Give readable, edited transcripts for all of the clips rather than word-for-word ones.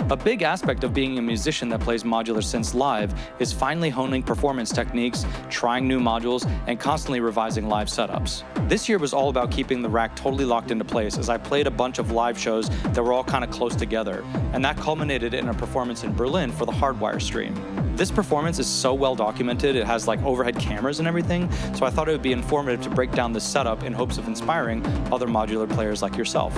A big aspect of being a musician that plays modular synths live is finally honing performance techniques, trying new modules, and constantly revising live setups. This year was all about keeping the rack totally locked into place as I played a bunch of live shows that were all kind of close together, and that culminated in a performance in Berlin for the Hrdwre stream. This performance is so well documented, it has like overhead cameras and everything, so I thought it would be informative to break down this setup in hopes of inspiring other modular players like yourself.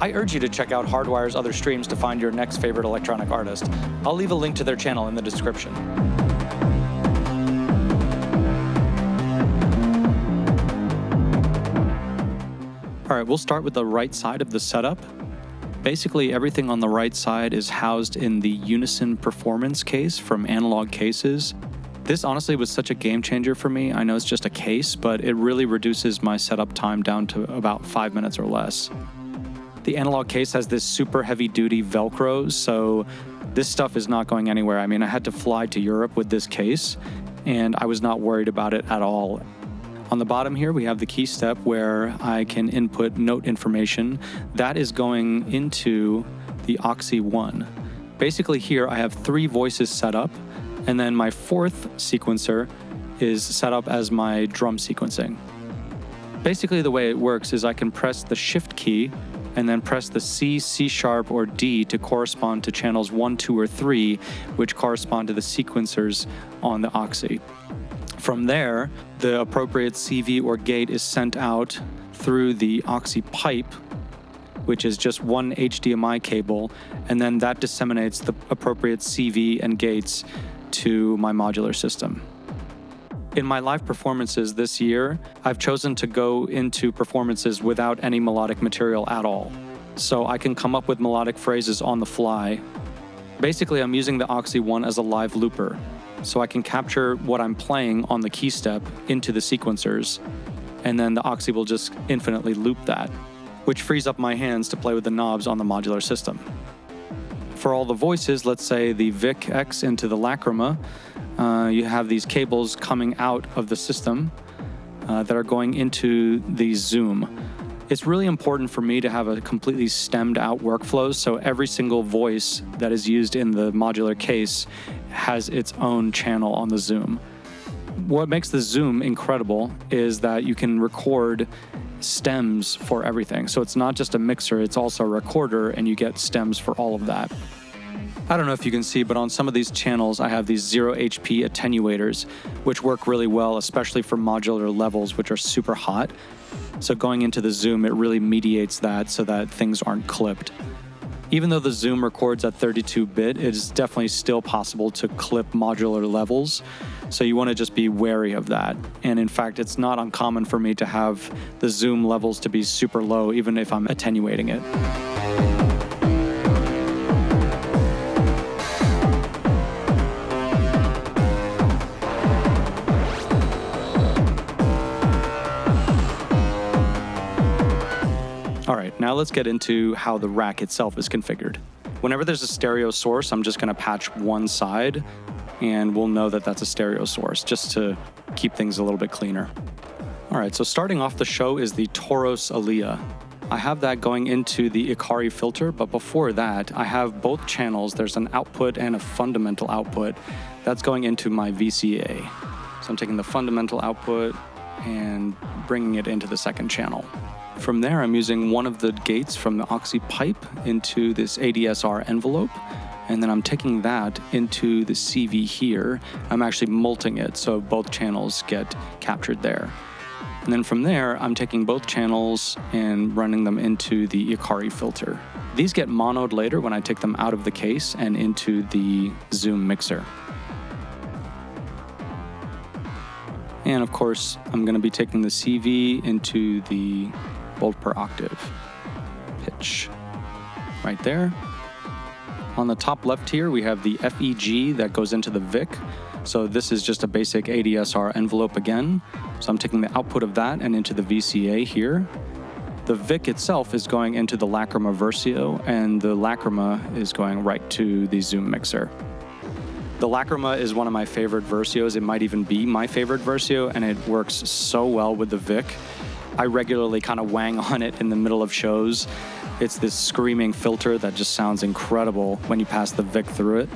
I urge you to check out Hrdwre's other streams to find your next favorite electronic artist. I'll leave a link to their channel in the description. All right, we'll start with the right side of the setup. Basically, everything on the right side is housed in the Unison Performance case from Analog Cases. This honestly was such a game changer for me. I know it's just a case, but it really reduces my setup time down to about 5 minutes or less. The Analog case has this super heavy-duty Velcro, so this stuff is not going anywhere. I mean, I had to fly to Europe with this case, and I was not worried about it at all. On the bottom here, we have the key step where I can input note information. That is going into the OXI One. Basically here, I have 3 voices set up, and then my 4th sequencer is set up as my drum sequencing. Basically, the way it works is I can press the Shift key and then press the C, C sharp, or D to correspond to channels 1, 2, or 3, which correspond to the sequencers on the OXI. From there, the appropriate CV or gate is sent out through the OXI pipe, which is just one HDMI cable, and then that disseminates the appropriate CV and gates to my modular system. In my live performances this year, I've chosen to go into performances without any melodic material at all, so I can come up with melodic phrases on the fly. Basically, I'm using the OXI One as a live looper, so I can capture what I'm playing on the key step into the sequencers, and then the OXI will just infinitely loop that, which frees up my hands to play with the knobs on the modular system. For all the voices, let's say the Vhikk X into the Lacrima, you have these cables coming out of the system that are going into the Zoom. It's really important for me to have a completely stemmed out workflow, so every single voice that is used in the modular case has its own channel on the Zoom. What makes the Zoom incredible is that you can record stems for everything. So it's not just a mixer, it's also a recorder, and you get stems for all of that. I don't know if you can see, but on some of these channels, I have these 0 HP attenuators, which work really well, especially for modular levels, which are super hot. So going into the Zoom, it really mediates that so that things aren't clipped. Even though the Zoom records at 32-bit, it is definitely still possible to clip modular levels. So you want to just be wary of that. And in fact, it's not uncommon for me to have the Zoom levels to be super low, even if I'm attenuating it. All right, now let's get into how the rack itself is configured. Whenever there's a stereo source, I'm just gonna patch one side and we'll know that that's a stereo source just to keep things a little bit cleaner. All right, so starting off the show is the Toros Alia. I have that going into the Ikari filter, but before that, I have both channels. There's an output and a fundamental output that's going into my VCA. So I'm taking the fundamental output and bringing it into the second channel. From there, I'm using one of the gates from the OXI pipe into this ADSR envelope, and then I'm taking that into the CV here. I'm actually multing it so both channels get captured there. And then from there, I'm taking both channels and running them into the Ikari filter. These get monoed later when I take them out of the case and into the Zoom mixer. And of course, I'm going to be taking the CV into the volt per octave pitch right there. On the top left here, we have the FEG that goes into the Vhikk. So this is just a basic ADSR envelope again. So I'm taking the output of that and into the VCA here. The Vhikk itself is going into the Lacrima Versio, and the Lacrima is going right to the Zoom mixer. The Lacrima is one of my favorite Versios. It might even be my favorite Versio, and it works so well with the Vhikk. I regularly kind of wang on it in the middle of shows. It's this screaming filter that just sounds incredible when you pass the Vhikk through it.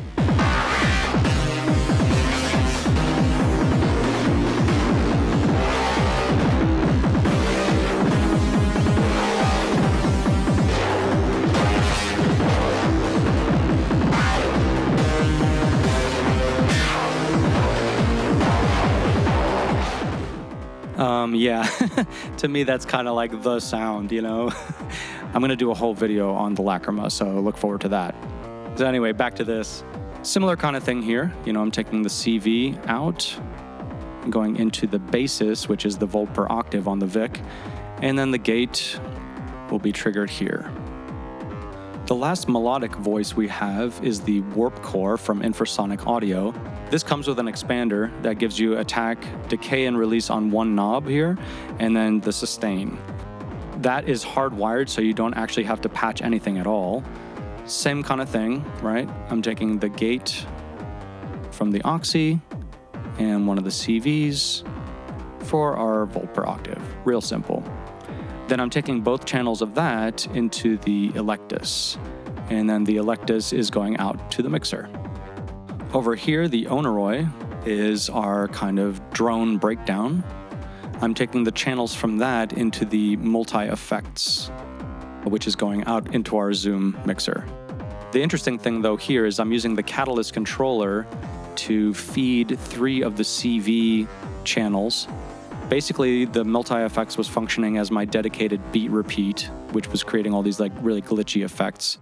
Yeah, to me, that's kind of like the sound, you know? I'm going to do a whole video on the Lacrima, so look forward to that. So anyway, back to this. Similar kind of thing here. You know, I'm taking the CV out, going into the basis, which is the volt per octave on the Vhikk, and then the gate will be triggered here. The last melodic voice we have is the Warp Core from Infrasonic Audio. This comes with an expander that gives you attack, decay, and release on one knob here, and then the sustain. That is hardwired, so you don't actually have to patch anything at all. Same kind of thing, right? I'm taking the gate from the OXI and one of the CVs for our volt per octave. Real simple. Then I'm taking both channels of that into the Electus, and then the Electus is going out to the mixer. Over here, the Oneroi is our kind of drone breakdown. I'm taking the channels from that into the multi-effects, which is going out into our Zoom mixer. The interesting thing, though, here is I'm using the Catalyst controller to feed 3 of the CV channels. Basically, the multi-effects was functioning as my dedicated beat repeat, which was creating all these like really glitchy effects.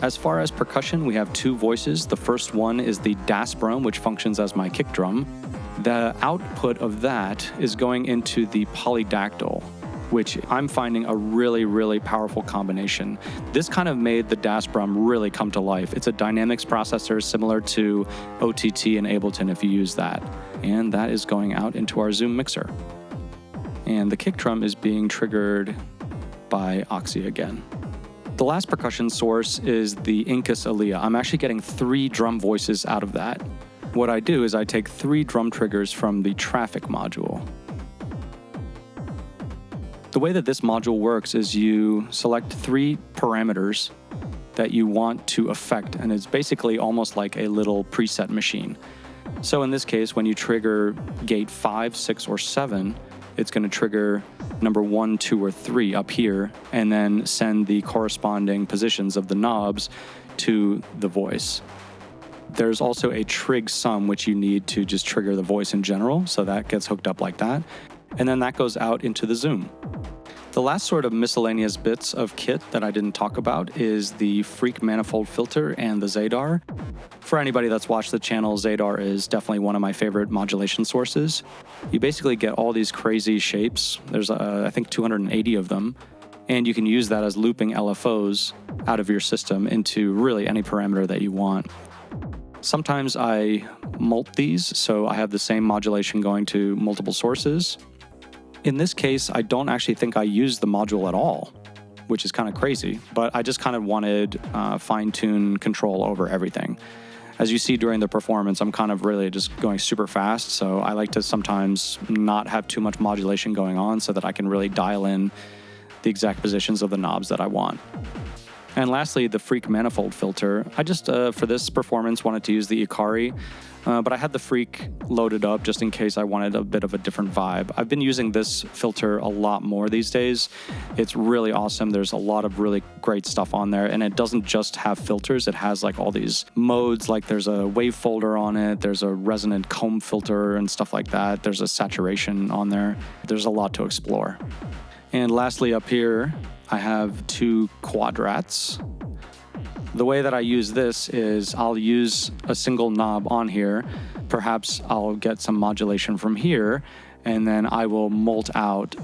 As far as percussion, we have 2 voices. The first one is the Dasbrum, which functions as my kick drum. The output of that is going into the polydactyl, which I'm finding a really, really powerful combination. This kind of made the Dasbrum really come to life. It's a dynamics processor similar to OTT and Ableton if you use that. And that is going out into our Zoom mixer. And the kick drum is being triggered by OXI again. The last percussion source is the Toros Alia. I'm actually getting 3 drum voices out of that. What I do is I take 3 drum triggers from the traffic module. The way that this module works is you select 3 parameters that you want to affect, and it's basically almost like a little preset machine. So in this case, when you trigger gate 5, 6, or 7, it's going to trigger number 1, 2, or 3 up here, and then send the corresponding positions of the knobs to the voice. There's also a trig sum, which you need to just trigger the voice in general, so that gets hooked up like that. And then that goes out into the Zoom. The last sort of miscellaneous bits of kit that I didn't talk about is the Vhikk manifold filter and the Zadar. For anybody that's watched the channel, Zadar is definitely one of my favorite modulation sources. You basically get all these crazy shapes. There's, I think, 280 of them. And you can use that as looping LFOs out of your system into really any parameter that you want. Sometimes I mult these, so I have the same modulation going to multiple sources. In this case, I don't actually think I used the module at all, which is kind of crazy, but I just kind of wanted fine-tune control over everything. As you see during the performance, I'm kind of really just going super fast, so I like to sometimes not have too much modulation going on so that I can really dial in the exact positions of the knobs that I want. And lastly, the Vhikk manifold filter. I just, for this performance, wanted to use the Ikari, but I had the Vhikk loaded up just in case I wanted a bit of a different vibe. I've been using this filter a lot more these days. It's really awesome. There's a lot of really great stuff on there, and it doesn't just have filters. It has like all these modes, like there's a wave folder on it, there's a resonant comb filter and stuff like that. There's a saturation on there. There's a lot to explore. And lastly, up here, I have 2 quadrats. The way that I use this is I'll use a single knob on here. Perhaps I'll get some modulation from here, and then I will mult out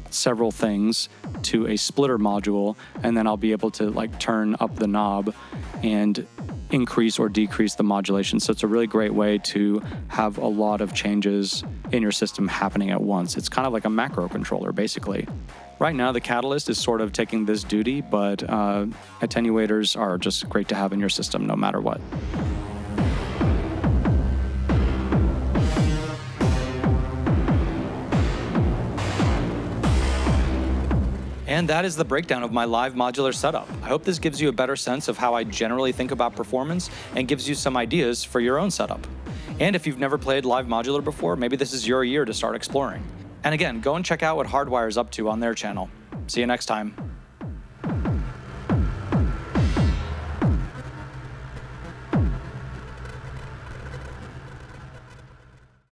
several things to a splitter module, and then I'll be able to like turn up the knob and increase or decrease the modulation. So it's a really great way to have a lot of changes in your system happening at once. It's kind of like a macro controller, basically. Right now, the Catalyst is sort of taking this duty, but attenuators are just great to have in your system no matter what. And that is the breakdown of my live modular setup. I hope this gives you a better sense of how I generally think about performance and gives you some ideas for your own setup. And if you've never played live modular before, maybe this is your year to start exploring. And again, go and check out what Hrdwre is up to on their channel. See you next time.